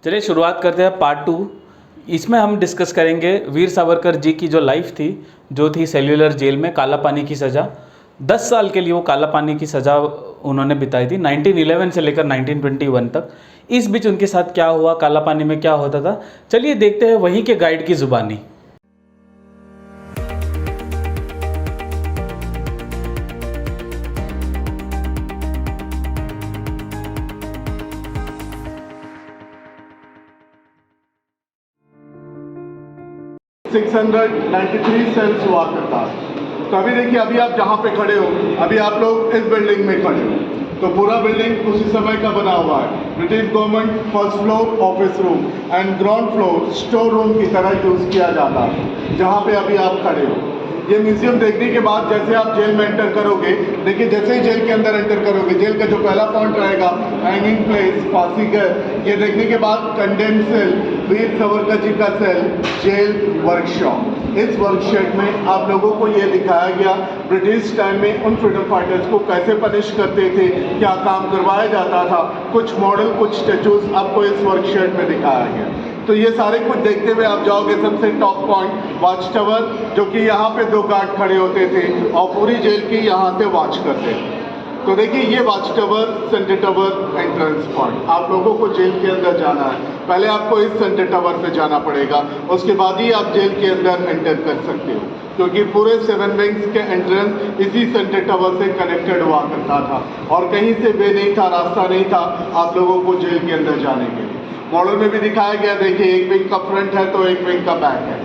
चलिए शुरुआत करते हैं पार्ट 2। इसमें हम डिस्कस करेंगे वीर सावरकर जी की जो लाइफ थी, जो थी सेल्युलर जेल में काला पानी की सज़ा। 10 साल के लिए वो काला पानी की सज़ा उन्होंने बिताई थी, 1911 से लेकर 1921 तक। इस बीच उनके साथ क्या हुआ, काला पानी में क्या होता था, चलिए देखते हैं वहीं के गाइड की ज़ुबानी। सेल्स हुआ करता है। तो अभी देखिए, अभी आप जहाँ पे खड़े हो, अभी आप लोग इस बिल्डिंग में खड़े हो, तो पूरा बिल्डिंग उसी समय का बना हुआ है। British government first floor office room and ground floor store room की तरह यूज़ किया जाता है, जहाँ पे अभी आप खड़े हो। ये म्यूजियम देखने के बाद जैसे आप जेल में एंटर करोगे, देखिए जैसे ही जेल के अंदर एंटर करोगे, जेल का जो पहला पॉइंट रहेगा हैंगिंग प्लेस, फांसी घर। ये देखने के बाद कंडेम सेल, वीर सावरकर जी का सेल, जेल वर्कशॉप। इस वर्कशॉप में आप लोगों को ये दिखाया गया ब्रिटिश टाइम में उन फ्रीडम फाइटर्स को कैसे पनिश करते थे, क्या काम करवाया जाता था। कुछ मॉडल, कुछ स्टेचूज आपको इस वर्कशॉप में दिखाया गया। तो ये सारे कुछ देखते हुए आप जाओगे सबसे टॉप पॉइंट वॉच टावर, जो कि यहाँ पे 2 गार्ड खड़े होते थे और पूरी जेल की यहाँ से वॉच करते थे। तो देखिए, ये watch tower, centre tower entrance point. आप लोगों को जेल के अंदर जाना है, पहले आपको इस सेंटर टावर पे जाना पड़ेगा, उसके बाद ही आप जेल के अंदर एंटर कर सकते हो, क्योंकि पूरे 7 विंग्स के एंट्रेंस इसी सेंटर टावर से कनेक्टेड हुआ करता था और कहीं से वे नहीं था, रास्ता नहीं था आप लोगों को जेल के अंदर जाने के लिए। मॉडल में भी दिखाया गया, देखिए एक विंग का फ्रंट है तो एक विंग का बैक है,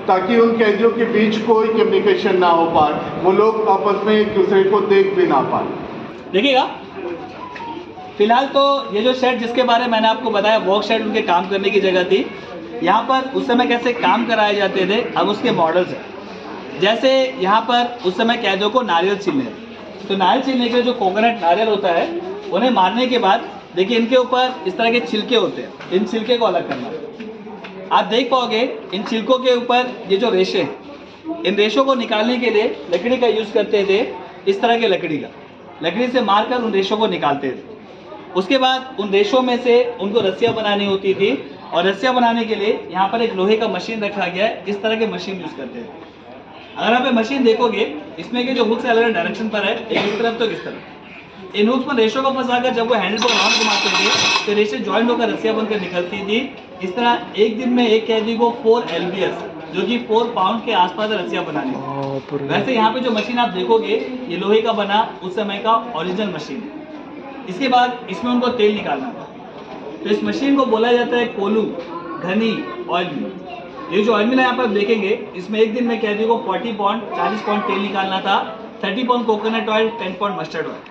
ताकि उन कैदियों के बीच कोई कम्युनिकेशन ना हो पाए, वो लोग आपस में एक दूसरे को देख भी ना पाए। देखिएगा, फिलहाल तो ये जो शेड जिसके बारे में मैंने आपको बताया, वर्क शेड उनके काम करने की जगह थी। यहाँ पर उस समय कैसे काम कराए जाते थे, अब उसके मॉडल्स हैं। जैसे यहाँ पर उस समय कैदियों को नारियल छीलने, तो नारियल छीलने के लिए जो कोकोनट नारियल होता है, उन्हें मारने के बाद देखिए इनके ऊपर इस तरह के छिलके होते हैं, इन छिलके को अलग करना। आप देख पाओगे इन छिलकों के ऊपर ये जो रेशे हैं, इन रेशों को निकालने के लिए लकड़ी का यूज़ करते थे, इस तरह के लकड़ी से मारकर उन रेशों को निकालते थे। उसके बाद उन रेशों में से उनको रस्सियाँ बनानी होती थी, और रस्सियाँ बनाने के लिए यहाँ पर एक लोहे का मशीन रखा गया है, इस तरह के मशीन यूज़ करते थे। अगर आप ये मशीन देखोगे, इसमें के जो हुक्स अलग डायरेक्शन पर है, एक इस तरफ तो इस तरफ। इन हुक्स पर रेशों को फंसाकर जब वो हैंडल को राउंड घुमाते थे, तो रेशे जॉइंट होकर रस्सियाँ बनकर निकलती थी। इस तरह एक दिन में एक कैदी को 4 LBS, जो कि 4 पाउंड के आसपास रस्सियाँ बनानी थी। वैसे यहाँ पे जो मशीन आप देखोगे, ये लोहे का बना उस समय का ओरिजिनल मशीन है। इसके बाद इसमें उनको तेल निकालना था, तो इस मशीन को बोला जाता है कोलू, घनी ऑयल मिल। ये जो ऑयल मिल है यहाँ पर देखेंगे, इसमें एक दिन में कैदी को 40 पाउंड 40 पाउंड तेल निकालना था, 30 pound coconut oil, 10 pound mustard oil.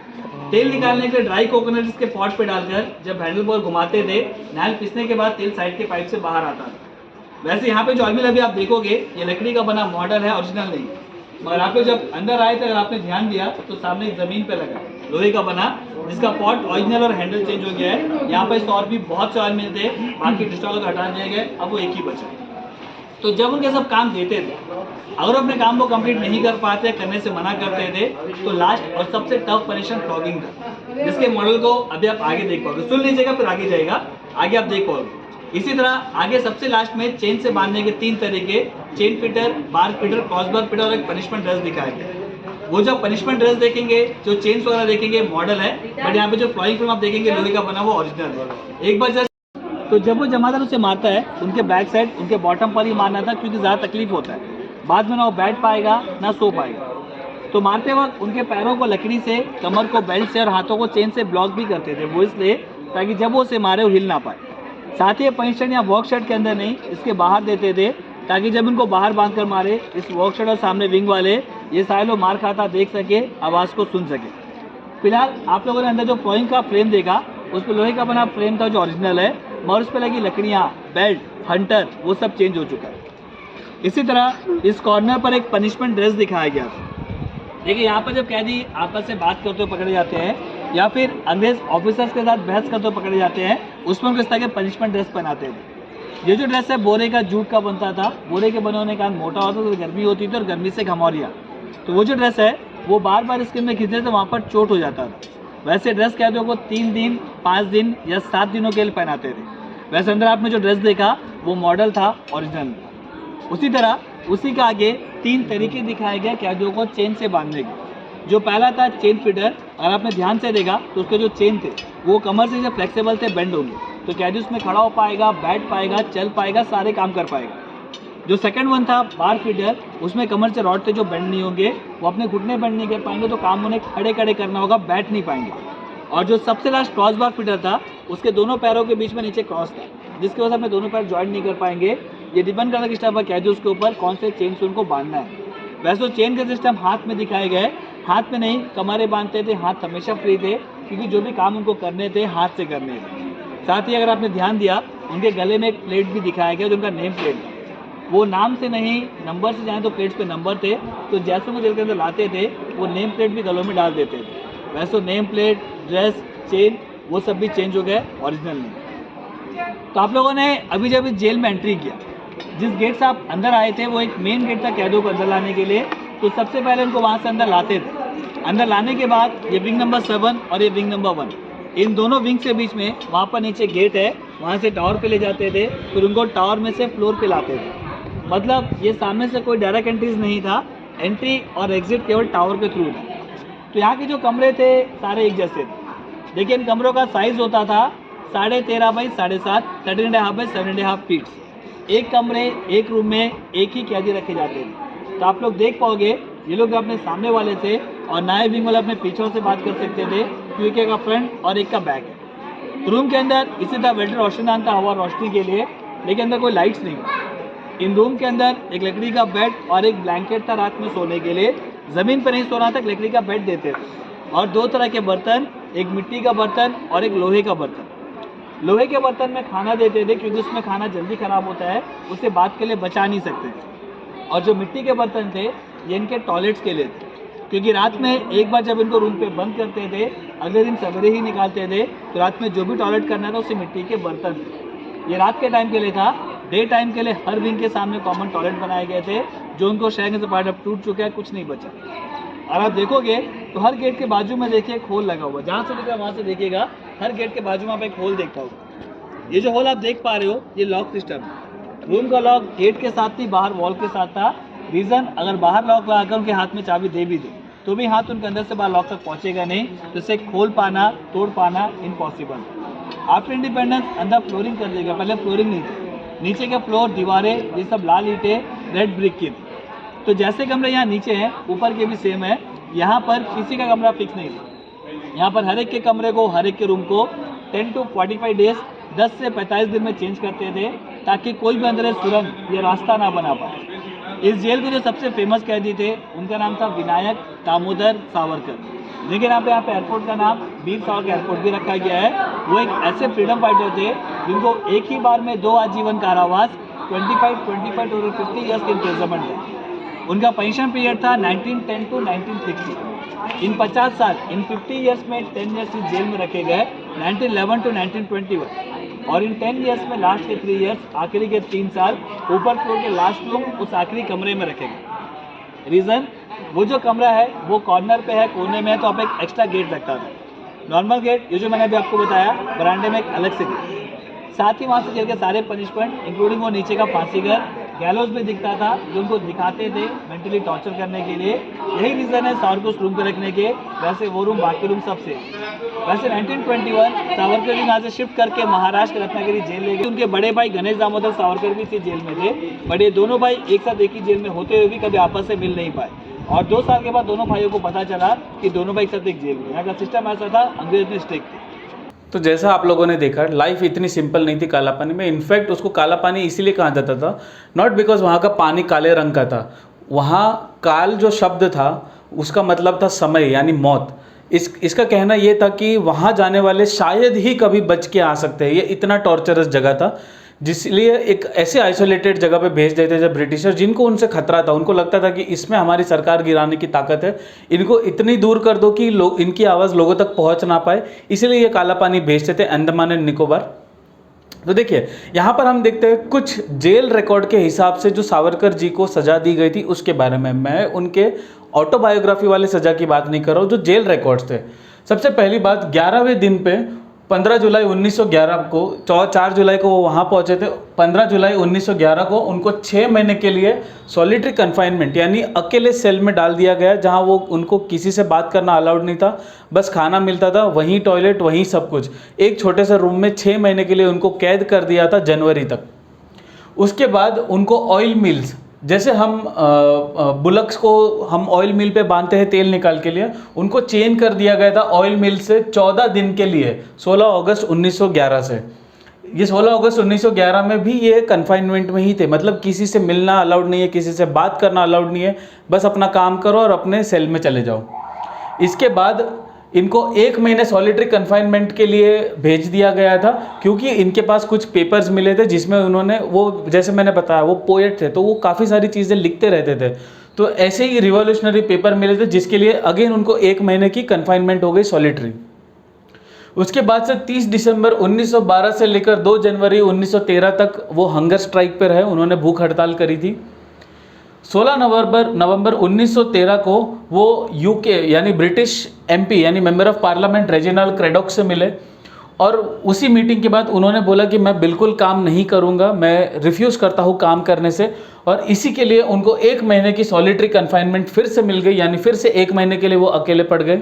तेल निकालने के लिए ड्राई कोकोनट इसके पॉट पे डालकर जब हैंडल पर घुमाते थे, नाल पिसने के बाद तेल साइड के पाइप से बाहर आता था। वैसे यहाँ पे जो ऑयल मिल अभी आप देखोगे, ये लकड़ी का बना मॉडल है, ओरिजिनल नहीं। मगर आप जब अंदर आए थे, अगर आपने ध्यान दिया तो सामने एक जमीन पे लगा लोहे का बना, जिसका पॉट ओरिजिनल और हैंडल चेंज हो गया है। यहाँ पर और भी बहुत से ऑयल मिल थे, बाकी डिस्टॉल को हटा दिए गए, अब वो एक ही बचा। तो जब उनके सब काम देते थे, अगर अपने काम को कंप्लीट नहीं कर पाते, करने से मना करते थे, तो लास्ट और सबसे टफ पनिशमेंट फ्लॉगिंग था, जिसके मॉडल को अभी आप आगे देख पाओगे। सुन लीजिएगा, फिर आगे जाएगा, आगे आप देख पाओगे। इसी तरह आगे सबसे लास्ट में चेन से बांधने के 3 तरीके, चेन फिटर, बार फिटर, क्रॉसबार फिटर और एक पनिशमेंट ड्रेस दिखाया गया। वो जब पनिशमेंट ड्रेस देखेंगे, जो चेन्स वगैरह देखेंगे, मॉडल है, बट यहाँ पे जो फ्लॉइंग फिल्म आप देखेंगे लोहे का बना, वो ओरिजिनल है। एक बार तो जब वो जमादार उसे मारता है, उनके बैक साइड, उनके बॉटम पर ही मारना था, क्योंकि ज़्यादा तकलीफ होता है, बाद में ना वो बैठ पाएगा ना सो पाएगा। तो मारते वक्त उनके पैरों को लकड़ी से, कमर को बेल्ट से और हाथों को चेन से ब्लॉक भी करते थे, वो इसलिए ताकि जब वो उसे मारे वो हिल ना पाए। साथ ही पनिशमेंट या वर्कशॉप के अंदर नहीं, इसके बाहर देते थे, ताकि जब उनको बाहर बांध कर मारे, इस वर्कशॉप और सामने विंग वाले ये सारे लोग मार खाता देख सके, आवाज़ को सुन सके। फिलहाल आप लोगों ने अंदर जो फ्लोइंग का फ्रेम देखा, उस पर लोहे का बना फ्रेम था जो ओरिजिनल है, मगर उस पर लगी लकड़ियाँ, बेल्ट, हंटर, वो सब चेंज हो चुका है। इसी तरह इस कॉर्नर पर एक पनिशमेंट ड्रेस दिखाया गया था। देखिए यहाँ पर जब कैदी आपस से बात करते हुए पकड़े जाते हैं, या फिर अंग्रेज ऑफिसर्स के साथ बहस करते हुए पकड़े जाते हैं, उसमें किस तरह के पनिशमेंट ड्रेस पहनाते थे। ये जो ड्रेस है बोरे का, जूट का बनता था, बोरे के बने होने का मोटा होता था, तो गर्मी होती थी और गर्मी से घमौरिया, तो वो जो ड्रेस है वो बार बार स्किन में खींचते तो वहाँ पर चोट हो जाता था। वैसे ड्रेस कैदियों को 3 दिन, 5 दिन या 7 दिनों के लिए पहनाते थे। वैसे अंदर आपने जो ड्रेस देखा वो मॉडल था, ओरिजिनल। उसी तरह उसी के आगे 3 तरीके दिखाए गए कैदियों को चेन से बांधने के। जो पहला था चेन फीडर, अगर आपने ध्यान से देखा तो उसके जो चेन थे वो कमर से जो फ्लेक्सिबल थे, बेंड होंगे, तो कैदी उसमें खड़ा हो पाएगा, बैठ पाएगा, चल पाएगा, सारे काम कर पाएगा। जो सेकंड वन था बार फीडर, उसमें कमर से रॉड थे जो बेंड नहीं होंगे, वो अपने घुटने बेंड नहीं कर पाएंगे, तो काम उन्हें खड़े खड़े करना होगा, बैठ नहीं पाएंगे। और जो सबसे लास्ट क्रॉस बार फीडर था, उसके दोनों पैरों के बीच में नीचे क्रॉस था, जिसकी वजह से अपने दोनों पैर ज्वाइंट नहीं कर पाएंगे। ये डिपेंड करता है कि स्टेप पर कैदी उसके ऊपर कौन से चेन से उनको बांधना है। वैसे तो चेन के सिस्टम हाथ में दिखाए गए, हाथ में नहीं कमरे बांधते थे, हाथ हमेशा फ्री थे, क्योंकि जो भी काम उनको करने थे हाथ से करने थे। साथ ही अगर आपने ध्यान दिया, उनके गले में एक प्लेट भी दिखाया गया जो उनका नेम प्लेट था। वो नाम से नहीं नंबर से जाए तो प्लेट्स पे नंबर थे, तो जैसे वो जेल के अंदर लाते थे वो नेम प्लेट भी गलों में डाल देते थे। वैसे तो नेम प्लेट, ड्रेस, चेन वो सब भी चेंज हो गए ओरिजिनल में। तो आप लोगों ने अभी जब इस जेल में एंट्री किया, जिस गेट से आप अंदर आए थे वो एक मेन गेट था कैदियों को अंदर लाने के लिए, तो सबसे पहले उनको वहाँ से अंदर लाते थे। अंदर लाने के बाद ये विंग नंबर 7 और ये विंग नंबर 1, इन दोनों विंग के बीच में वहाँ पर नीचे गेट है, वहाँ से टावर पे ले जाते थे, फिर उनको टावर में से फ्लोर पे लाते थे। मतलब ये सामने से कोई डायरेक्ट एंट्रीज नहीं था, एंट्री और एग्जिट केवल टावर के थ्रू था। तो यहाँ के जो कमरे थे सारे एक जैसे थे। देखिए इन कमरों का साइज़ होता था 13.5 बाई 7.5, 13.5 बाई 7.5 फीट। एक कमरे एक रूम में एक ही कैदी रखे जाते थे। तो आप लोग देख पाओगे ये लोग अपने सामने वाले थे और नए विंग वाले अपने पीछे से बात कर सकते थे, क्योंकि एक का फ्रंट और एक का बैक है। रूम के अंदर इसी तरह वेल्डेड रोशनदान था हवा रोशनी के लिए, लेकिन अंदर कोई लाइट्स नहीं। इन रूम के अंदर एक लकड़ी का बेड और एक ब्लैंकेट था रात में सोने के लिए। ज़मीन पर नहीं सोना था, लकड़ी का बेड देते थे। और 2 तरह के बर्तन, एक मिट्टी का बर्तन और एक लोहे का बर्तन। लोहे के बर्तन में खाना देते थे, क्योंकि उसमें खाना जल्दी ख़राब होता है, उसे बात के लिए बचा नहीं सकते थे। और जो मिट्टी के बर्तन थे ये इनके टॉयलेट्स के लिए थे, क्योंकि रात में एक बार जब इनको रूम पे बंद करते थे, अगले दिन सवेरे ही निकालते थे, तो रात में जो भी टॉयलेट करना था उसे मिट्टी के बर्तन थे। ये रात के टाइम के लिए था। डे टाइम के लिए हर विंग के सामने कॉमन टॉयलेट बनाए गए थे, जो उनको शहर से पार्ट अब टूट चुका है, कुछ नहीं बचा। और आप देखोगे तो हर गेट के बाजू में देखिए एक होल लगा हुआ, जहाँ से देखा वहाँ से देखिएगा हर गेट के बाजू में आप एक होल देख पाओगे। ये जो होल आप देख पा रहे हो ये लॉक सिस्टम है। रूम का लॉक गेट के साथ ही बाहर वॉल के साथ था। रीज़न, अगर बाहर लॉक लगाकर उनके हाथ में चाबी दे भी दे तो भी हाथ उनके अंदर से बाहर लॉक तक पहुँचेगा नहीं, तो इसे खोल पाना, तोड़ पाना इम्पॉसिबल। आफ्टर इंडिपेंडेंस अंदर फ्लोरिंग कर देगा, पहले फ्लोरिंग नहीं थी। नीचे के फ्लोर, दीवारें ये सब लाल ईंटें रेड ब्रिक की थी। तो जैसे कमरे यहाँ नीचे हैं ऊपर के भी सेम है। यहाँ पर किसी का कमरा फिक्स नहीं था। यहाँ पर हर एक के कमरे को, हर एक के रूम को 10 to 45 डेज, 10 से 45 दिन में चेंज करते थे, ताकि कोई भी अंदर सुरंग या रास्ता ना बना पाए। इस जेल के जो सबसे फेमस कैदी थे उनका नाम था विनायक दामोदर सावरकर। लेकिन यहाँ पे एयरपोर्ट का नाम वीर सावरकर एयरपोर्ट भी रखा गया है। वो एक ऐसे फ्रीडम फाइटर थे जिनको एक ही बार में 2 आजीवन कारावास, 25 टू 50 ईयर्स के इम्प्रिजनमेंट है। उनका पेंशन पीरियड था 1910 टू 1960। इन 50 साल, इन 50 ईयर्स में 10 ईयर्स इस जेल में रखे गए, 1911 टू 1921। और इन 10 ईयर्स में लास्ट के 3 ईयर्स, आखिरी के 3 साल ऊपर फ्लोर के लास्ट रूम उस आखिरी कमरे में रखे गए। रीज़न, वो जो कमरा है वो कॉर्नर पे है, कोने में है, तो आप एक एक्स्ट्रा गेट लगता था। नॉर्मल गेट ये जो मैंने अभी आपको बताया, बरामदे में एक अलग से गेट। साथ ही वहाँ से जेल के सारे पनिशमेंट इंक्लूडिंग वो नीचे का फांसी घर, गैलोज भी दिखता था, जो उनको दिखाते थे मेंटली टॉर्चर करने के लिए। यही रीज़न है सावरकर उस रूम पे रखने के। वैसे वो रूम, बाकी रूम सबसे। वैसे 1921 सावरकर जी यहाँ से शिफ्ट करके महाराष्ट्र के रत्नागिरी जेल ले गए। उनके बड़े भाई गणेश दामोदर सावरकर भी इसी जेल में थे, बट ये दोनों भाई एक साथ एक ही जेल में होते हुए भी कभी आपस से मिल नहीं पाए। और 2 साल के बाद दोनों भाइयों को पता चला कि दोनों भाई एक साथ एक जेल में। यहाँ का सिस्टम ऐसा था, अंग्रेज में स्ट्रिक्ट थे। तो जैसा आप लोगों ने देखा, लाइफ इतनी सिंपल नहीं थी काला पानी में। इनफैक्ट उसको काला पानी इसीलिए कहा जाता था, नॉट बिकॉज वहाँ का पानी काले रंग का था। वहाँ काल जो शब्द था उसका मतलब था समय, यानी मौत। इसका कहना ये था कि वहाँ जाने वाले शायद ही कभी बच के आ सकते हैं। ये इतना टॉर्चरस जगह था, जिसलिए एक ऐसे आइसोलेटेड जगह पे भेज देते थे ब्रिटिशर, जिनको उनसे खतरा था। उनको लगता था कि इसमें हमारी सरकार गिराने की ताकत है, इनको इतनी दूर कर दो कि लोग, इनकी आवाज़ लोगों तक पहुंच ना पाए। इसीलिए ये काला पानी भेजते थे, अंडमान एंड निकोबार। तो देखिए यहाँ पर हम देखते हैं कुछ जेल रिकॉर्ड के हिसाब से जो सावरकर जी को सज़ा दी गई थी उसके बारे में। मैं उनके ऑटोबायोग्राफी वाले सज़ा की बात नहीं कर रहा हूँ, जो जेल रिकॉर्ड्स थे। सबसे पहली बात, 11वें दिन पे 15 जुलाई 1911 को 4 जुलाई को वो वहाँ पहुँचे थे। 15 जुलाई 1911 को उनको 6 महीने के लिए सॉलिटरी कन्फाइनमेंट यानी अकेले सेल में डाल दिया गया, जहाँ वो उनको किसी से बात करना अलाउड नहीं था, बस खाना मिलता था, वहीं टॉयलेट वहीं सब कुछ। एक छोटे से रूम में 6 महीने के लिए उनको कैद कर दिया था जनवरी तक। उसके बाद उनको ऑयल मिल्स, जैसे हम बुलक्स को हम ऑयल मिल पे बांधते हैं तेल निकाल के लिए, उनको चेंज कर दिया गया था ऑयल मिल से 14 दिन के लिए 16 अगस्त 1911 से। ये 16 अगस्त 1911 में भी ये कन्फाइनमेंट में ही थे, मतलब किसी से मिलना अलाउड नहीं है, किसी से बात करना अलाउड नहीं है, बस अपना काम करो और अपने सेल में चले जाओ। इसके बाद इनको 1 महीने सॉलिटरी कन्फाइनमेंट के लिए भेज दिया गया था, क्योंकि इनके पास कुछ पेपर्स मिले थे जिसमें उन्होंने, वो जैसे मैंने बताया वो पोएट थे तो वो काफ़ी सारी चीज़ें लिखते रहते थे, तो ऐसे ही रिवॉल्यूशनरी पेपर मिले थे जिसके लिए अगेन उनको 1 महीने की कन्फाइनमेंट हो गई सॉलिटरी। उसके बाद से 30 दिसंबर 1912 से लेकर 2 जनवरी 1913 तक वो हंगर स्ट्राइक पर रहे, उन्होंने भूख हड़ताल करी थी। 16 नवंबर 1913 को वो यूके यानी ब्रिटिश एमपी यानी मेंबर ऑफ पार्लियामेंट रेजिनाल्ड क्रेडॉक से मिले, और उसी मीटिंग के बाद उन्होंने बोला कि मैं बिल्कुल काम नहीं करूंगा, मैं रिफ्यूज़ करता हूं काम करने से, और इसी के लिए उनको 1 महीने की सॉलिटरी कन्फाइनमेंट फिर से मिल गई, यानी फिर से 1 महीने के लिए वो अकेले पड़ गए।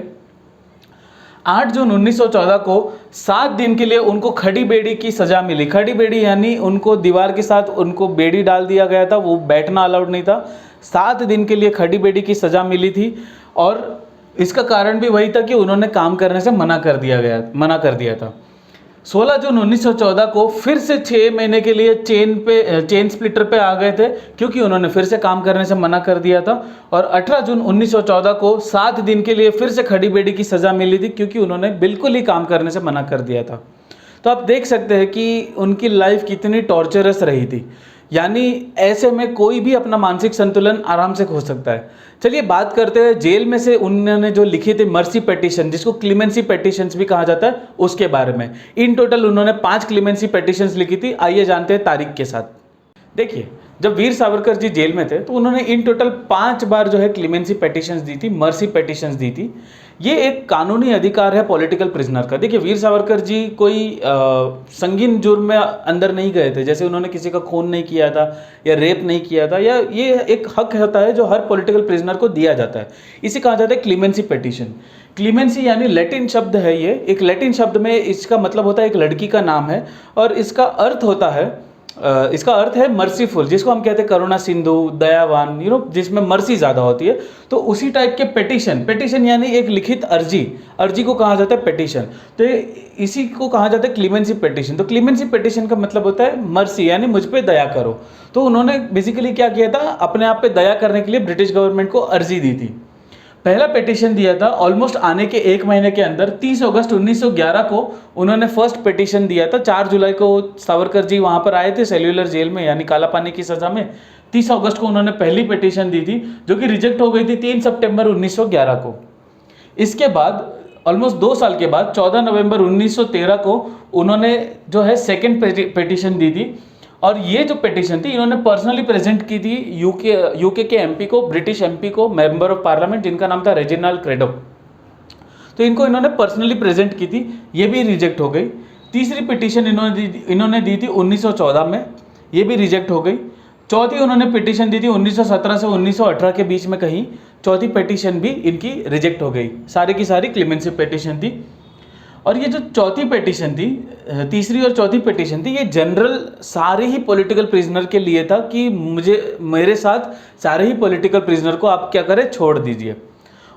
8 जून 1914 को 7 दिन के लिए उनको खड़ी बेड़ी की सज़ा मिली। खड़ी बेड़ी यानी उनको दीवार के साथ उनको बेड़ी डाल दिया गया था, वो बैठना अलाउड नहीं था। 7 दिन के लिए खड़ी बेड़ी की सज़ा मिली थी, और इसका कारण भी वही था कि उन्होंने काम करने से मना कर दिया था। 16 जून 1914 को फिर से 6 महीने के लिए चेन स्प्लिटर पे आ गए थे, क्योंकि उन्होंने फिर से काम करने से मना कर दिया था। और 18 जून 1914 को 7 दिन के लिए फिर से खड़ी बेड़ी की सज़ा मिली थी, क्योंकि उन्होंने बिल्कुल ही काम करने से मना कर दिया था। तो आप देख सकते हैं कि उनकी लाइफ कितनी टॉर्चरस रही थी, यानी ऐसे में कोई भी अपना मानसिक संतुलन आराम से खो सकता है। चलिए बात करते हैं जेल में से उन्होंने जो लिखी थी मर्सी पेटिशन, जिसको क्लीमेंसी पेटिशंस भी कहा जाता है, उसके बारे में। इन टोटल उन्होंने 5 क्लीमेंसी पेटिशंस लिखी थी। आइए जानते हैं तारीख के साथ। देखिए, जब वीर सावरकर जी जेल में थे तो उन्होंने इन टोटल 5 बार जो है क्लीमेंसी पेटिशंस दी थी, मर्सी पेटिशंस दी थी। ये एक कानूनी अधिकार है पॉलिटिकल प्रिजनर का। देखिए, वीर सावरकर जी कोई संगीन जुर्म में अंदर नहीं गए थे, जैसे उन्होंने किसी का खून नहीं किया था या रेप नहीं किया था, या ये एक हक होता है जो हर पॉलिटिकल प्रिजनर को दिया जाता है। इसे कहा जाता है क्लीमेंसी पेटिशन। क्लीमेंसी यानी लैटिन शब्द है, ये एक लैटिन शब्द में इसका मतलब होता है एक लड़की का नाम है, और इसका अर्थ होता है इसका अर्थ है मर्सीफुल, जिसको हम कहते हैं करुणा सिंधु, दयावान, जिसमें मर्सी ज़्यादा होती है। तो उसी टाइप के पेटिशन यानी एक लिखित अर्जी को कहा जाता है पेटिशन। तो इसी को कहा जाता है क्लीमेंसी पेटिशन। तो क्लीमेंसी पेटिशन का मतलब होता है मर्सी, यानी मुझ पे दया करो। तो उन्होंने बेसिकली क्या किया था, अपने आप पे दया करने के लिए ब्रिटिश गवर्नमेंट को अर्जी दी थी। पहला पिटीशन दिया था ऑलमोस्ट आने के 1 महीने के अंदर। 30 अगस्त 1911 को उन्होंने फर्स्ट पिटीशन दिया था। 4 जुलाई को सावरकर जी वहाँ पर आए थे सेल्यूलर जेल में, यानी काला पानी की सज़ा में। 30 अगस्त को उन्होंने पहली पिटीशन दी थी, जो कि रिजेक्ट हो गई थी 3 सितंबर 1911 को। इसके बाद ऑलमोस्ट 2 साल के बाद 14 नवंबर 1913 को उन्होंने जो है सेकेंड पिटीशन दी थी, और ये जो पिटीशन थी इन्होंने पर्सनली प्रेजेंट की थी यूके के एमपी को, ब्रिटिश एमपी को, मेंबर ऑफ पार्लियामेंट, जिनका नाम था रेजिनाल्ड क्रेडॉक। तो इनको इन्होंने पर्सनली प्रेजेंट की थी, ये भी रिजेक्ट हो गई। तीसरी पिटीशन इन्होंने दी थी 1914 में, ये भी रिजेक्ट हो गई। चौथी उन्होंने पिटीशन दी थी 1917 से 1918 के बीच में कहीं, चौथी पिटीशन भी इनकी रिजेक्ट हो गई। सारी की सारी क्लीमेंसी पिटीशन थी। और ये जो चौथी पिटीशन थी, तीसरी और चौथी पिटीशन थी, ये जनरल सारे ही पॉलिटिकल प्रिजनर के लिए था कि मेरे साथ सारे ही पॉलिटिकल प्रिजनर को आप क्या करें, छोड़ दीजिए।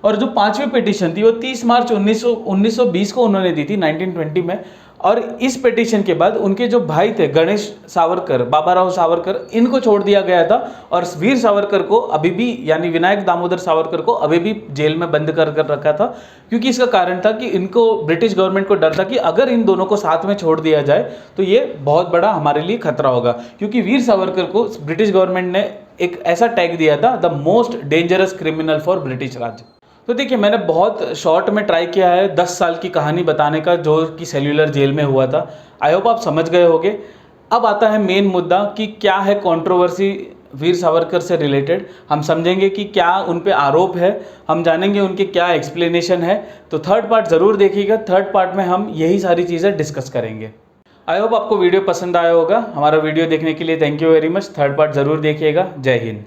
और जो 5वीं पिटीशन थी वो 30 मार्च 1920 को उन्होंने दी थी, 1920 में। और इस पिटीशन के बाद उनके जो भाई थे गणेश सावरकर, बाबाराव सावरकर, इनको छोड़ दिया गया था। और वीर सावरकर को अभी भी, यानी विनायक दामोदर सावरकर को अभी भी जेल में बंद कर रखा था, क्योंकि इसका कारण था कि इनको ब्रिटिश गवर्नमेंट को डर था कि अगर इन दोनों को साथ में छोड़ दिया जाए तो ये बहुत बड़ा हमारे लिए खतरा होगा, क्योंकि वीर सावरकर को ब्रिटिश गवर्नमेंट ने एक ऐसा टैग दिया था, the most dangerous criminal for British Raj. तो देखिए, मैंने बहुत शॉर्ट में ट्राई किया है 10 साल की कहानी बताने का, जो कि सेल्यूलर जेल में हुआ था। आई होप आप समझ गए होंगे। अब आता है मेन मुद्दा कि क्या है कंट्रोवर्सी वीर सावरकर से रिलेटेड। हम समझेंगे कि क्या उन पे आरोप है, हम जानेंगे उनके क्या एक्सप्लेनेशन है। तो थर्ड पार्ट ज़रूर देखिएगा, थर्ड पार्ट में हम यही सारी चीज़ें डिस्कस करेंगे। आई होप आपको वीडियो पसंद आया होगा। हमारा वीडियो देखने के लिए thank you very much. Third part ज़रूर देखिएगा। जय हिंद।